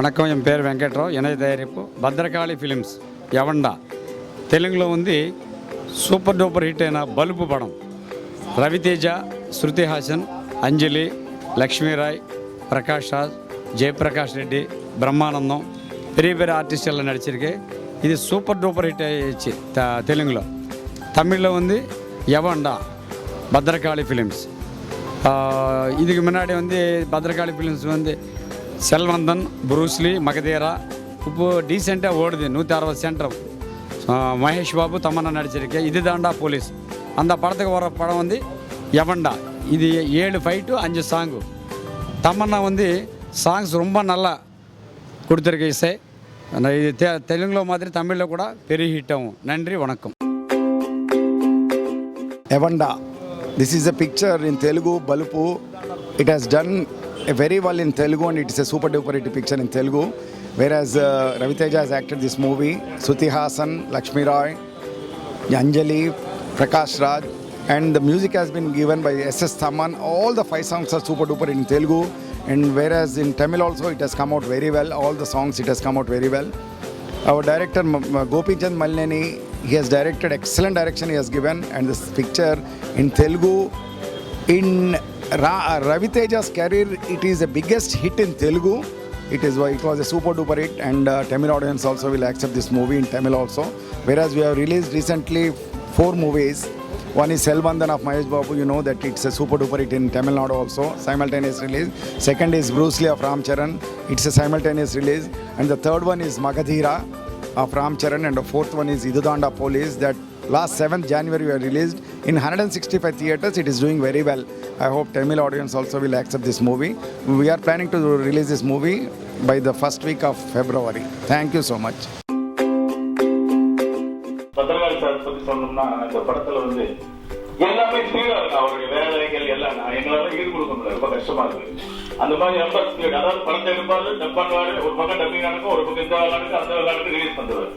வணக்கம், என் பேர் வெங்கட்ராவ். எனது தயாரிப்பு భద్రకాళి ఫిలిమ్స్ యవండా. తెలుగులో ఉంది సూపర్ డూపర్ హిట్ అయిన బలుపు పడం. రవితేజ, శృతి హాసన్, అంజలి, లక్ష్మీరాయ్, பிரகாஷ் ராஜ், ஜெயபிரகாஷ் ரெட்டி, பிரம்மானந்தம், பெரிய பெரிய ஆர்டிஸ்ட் எல்லாம் நடிச்சிருக்கு. இது சூப்பர் டூப்பர் ஹிட் ஆயிடுச்சு தெலுங்குல. தமிழில் வந்து யவண்டா భద్రకాళి ஃபிலிம்ஸ். இதுக்கு முன்னாடி வந்து భద్రకాళி ஃபிலிம்ஸ் வந்து செல்வந்தன், புரூஸ்லி, மகதேரா இப்போ டீசெண்டாக ஓடுது. 160 சென்டர். மகேஷ் பாபு, தமன்னா நடிச்சிருக்கேன். இது தாண்டா போலீஸ். அந்த படத்துக்கு வர படம் வந்து யவண்டா. இது 7 ஃபைட்டு 5 சாங்கு. தமன்னா வந்து சாங்ஸ் ரொம்ப நல்லா கொடுத்துருக்க இசை. இது தெலுங்குல மாதிரி தமிழில் கூட பெரிய ஹிட் ஆகும். நன்றி, வணக்கம். Yavanda. This is a picture in Telugu, Balupu. It has done very well in Telugu and it is a super duper hit picture in Telugu. Whereas Raviteja has acted this movie, Shruti Hasan, Lakshmi Roy, Anjali, Prakash Raj, and the music has been given by S.S. Thamman. All the 5 songs are super duper in Telugu, and whereas in Tamil also it has come out very well. All the songs it has come out very well. Our director Gopichand Malneni, he has directed, excellent direction he has given, and this picture in Telugu, in Raviteja's career, it is the biggest hit in Telugu. It was a super duper hit, and Tamil audience also will accept this movie in Tamil also. Whereas we have released recently 4 movies. One is Selvandan of Mahesh Babu, you know that it's a super duper hit in Tamil Nadu also, simultaneous release. Second is Bruce Lee of Ram Charan, it's a simultaneous release. And the third one is Magadhira of Ram Charan, and the fourth one is Idudanda Police, that last 7th January we have released. In 165 theatres, it is doing very well. I hope Tamil audience also will accept this movie. We are planning to release this movie by the first week of February. Thank you so much. Bhadrakali sir பற்றி சொன்னோம்னா, இந்த படத்தில் வந்து எல்லாமே ஸ்பீடாக இருக்கும். அவருடைய வேலைகள் எல்லாம் எங்களால் ஈடு கொடுக்க முடியல, ரொம்ப கஷ்டமா இருக்கு. அந்த மாதிரி ரொம்ப ஸ்பீட். அதாவது படத்தை எடுப்பாரு, டப் பண்ணுவாரு, ஒரு பக்கம் டப்பிங் நடக்கும், ஒரு பக்கம் இந்த விளையாடுக்கு அந்த விளையாடுக்கு ரிலீஸ் பண்ணுவார்.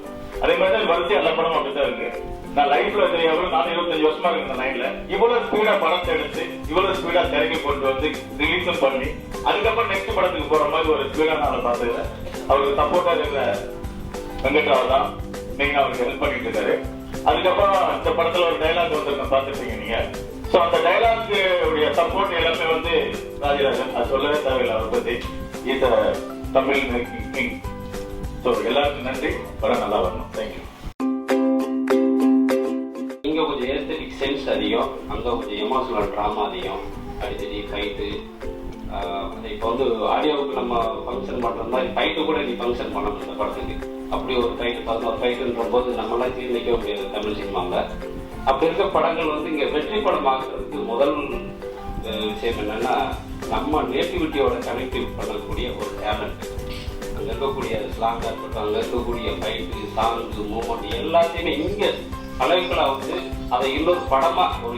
அதே மாதிரி தான் வரிசை எல்லா படமும் அப்படித்தான் இருக்கு. நான் லைஃப்ல தெரியாமல் நான் 25 வருஷமா இருக்கேன் இந்த லைன்ல. இவ்வளவு ஸ்பீடா படத்தை எடுத்து இவ்வளவு ஸ்பீடா திரைக்கு கொண்டு வந்து ரிலீஸும் பண்ணி அதுக்கப்புறம் நெக்ஸ்ட் படத்துக்கு போற மாதிரி ஒரு ஸ்பீடா நான் பார்த்ததுல அவருக்கு சப்போர்ட்டா இருக்கிற வெங்கட்ராவ் தான் நீங்க அவருக்கு ஹெல்ப் பண்ணிட்டு இருக்காரு. அதுக்கப்புறம் இந்த படத்துல ஒரு டைலாக் வந்து பார்த்துருப்பீங்க நீங்க. சோ அந்த டைலாக் உடைய சப்போர்ட் எல்லாமே வந்து ராஜராஜன், அது சொல்லவே தேவையில்லை அவரை பத்தி. இந்த தமிழ் கிங். ஸோ எல்லாருக்கும் நன்றி. படம் நல்லா வரணும். தேங்க்யூ. இங்கே கொஞ்சம் ஏஸ்தட்டிக் சென்ஸ் அதிகம், அங்கே கொஞ்சம் எமோஷனல் ட்ராமா அதிகம், அடித்தடி ஃபைட்டு. இப்போ வந்து ஆடியோவுக்கு நம்ம ஃபங்க்ஷன் பண்ணுற மாதிரி ஃபைட்டு கூட நீ ஃபங்க்ஷன் பண்ணணும் இந்த படத்துக்கு. அப்படி ஒரு ஃபைட்டு 11 ஃபைட்டுன்ற போது நம்மளாம் தீர்ந்திக்க முடியாது தமிழ் சினிமாவில். அப்படி இருக்க படங்கள் வந்து இங்கே வெற்றி படம் ஆகிறதுக்கு முதல் விஷயம் என்னென்னா, நம்ம நேட்டிவிட்டியோட கனெக்டிவ் பண்ணக்கூடிய ஒரு டேலண்ட். அங்கே இருக்கக்கூடிய ஸ்லாங்காக இருக்கட்டும், அங்கே இருக்கக்கூடிய ஃபைட்டு, சாங்கு, மூமெண்ட் எல்லாத்தையுமே இங்கே அளவுக்கெல்லாம் வந்து அதை இன்னொரு படமாக ஒரு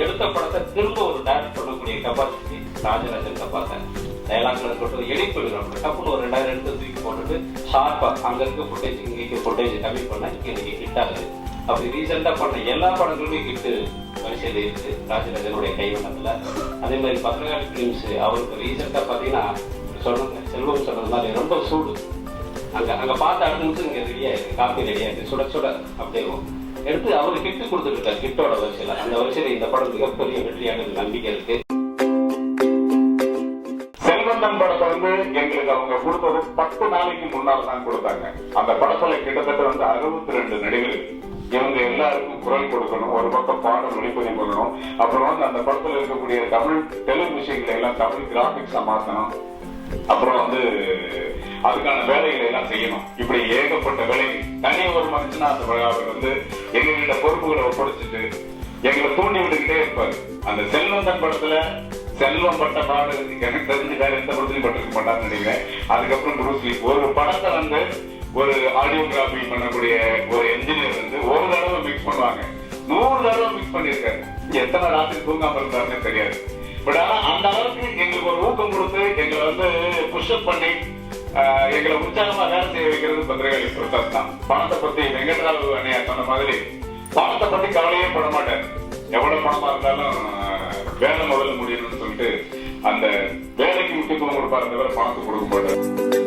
எடுத்த படத்தை திரும்ப ஒரு டைரக்ட் பண்ணக்கூடிய கெப்பாசிட்டி ராஜராஜன் பார்த்தேன். டைலாக்ல இருக்கட்டும், எடிட் பண்ணிடுறோம். டப்புன்னு ஒரு 2000 எடுத்து தூக்கி போட்டுட்டு ஷார்ப்பாக அங்கே இருக்க ஃபுட்டேஜ் இங்கே ஃபுட்டேஜ் கம்மி பண்ணால் இங்கே இன்னைக்கு ஹிட் ஆகுது. அப்படி ரீசெண்டாக பண்ண எல்லா படங்களுமே ஹிட்டு வரிசையில் இருக்குது ராஜராஜனுடைய கைவண்ணத்தில். அதே மாதிரி பத்திரகாளி ஃபிலிம்ஸ் அவருக்கு ரீசெண்டாக பார்த்தீங்கன்னா சொன்னாங்க, செல்வம் சொன்னது மாதிரி ரொம்ப சூடு. அங்கே பார்த்த அடுத்த நிமிஷம் இங்கே ரெடியாக இருக்குது, காப்பி ரெடியாக இருக்குது, சுட சுட அப்படியே எடுத்து அவருக்கு ஹிட்டு கொடுத்துருக்காரு. ஹிட்டோட வரிசையில் அந்த வரிசையில் இந்த படம் மிகப்பெரிய வெற்றியாக நம்பிக்கை இருக்கு. செல்வந்தன் படத்தை வந்து எங்களுக்கு அவங்க கொடுத்தது 10 நாளைக்கு முன்னால் தான் கொடுத்தாங்க. அந்த படத்துல கிட்டத்தட்ட வந்து 62 நடிகர்கள். இவங்க எல்லாருக்கும் குரல் கொடுக்கணும், ஒரு பக்கம் பாடல் ஒளிப்பதிவு பண்ணணும், அப்புறம் வந்து அந்த படத்துல இருக்கக்கூடிய தமிழ் தெலுங்கு விஷயங்களை எல்லாம் தமிழ் கிராபிக்ஸா மாற்றணும், அப்புறம் வந்து அதுக்கான வேலைகளை எல்லாம் செய்யணும். இப்படி ஏகப்பட்ட வேலைகள். தனி ஒரு மனுஷனா அவர் வந்து எங்ககிட்ட பொறுப்புகளை ஒப்படைச்சிட்டு எங்களை தூண்டி விட்டுக்கிட்டே இருப்பாரு. அந்த செல்வந்தன் படத்துல செல்வம் பட்ட பாடு எனக்கு தெரிஞ்சு வேற எந்த படத்துலையும் பட்டிருக்க மாட்டான்னு நினைக்கிறேன். அதுக்கப்புறம் புரூஸ்லி ஒரு படத்தை வந்து ஒரு ஆடியோகிராபி பண்ணக்கூடிய ஒரு என்ஜினியர் வந்து ஒரு தடவை மிக்ஸ் பண்ணுவாங்க, 100 தடவை மிக்ஸ் பண்ணியிருக்காரு. எத்தனை ராத்திரி தூங்காம இருந்தாருன்னு தெரியாது. பட் ஆனா அந்த அளவுக்கு எங்களுக்கு ஒரு ஊக்கம் கொடுத்து எங்களை வந்து புஷ்அப் பண்ணி எங்களை உற்சாகமா வேலை செய்ய வைக்கிறது பத்திரகாளி பிரசாத் தான். பணத்தை பத்தி வெங்கட்ராவ் அண்ணையா சொன்ன மாதிரி பணத்தை பத்தி கவலையே பட மாட்டார். எவ்வளவு பணமா இருந்தாலும் வேலை முதல்ல முடியணும்னு சொல்லிட்டு அந்த வேலைக்கு முக்கியத்துவம் கொடுப்பாரு, தவிர பணத்துக்கு கொடுக்க மாட்டார்.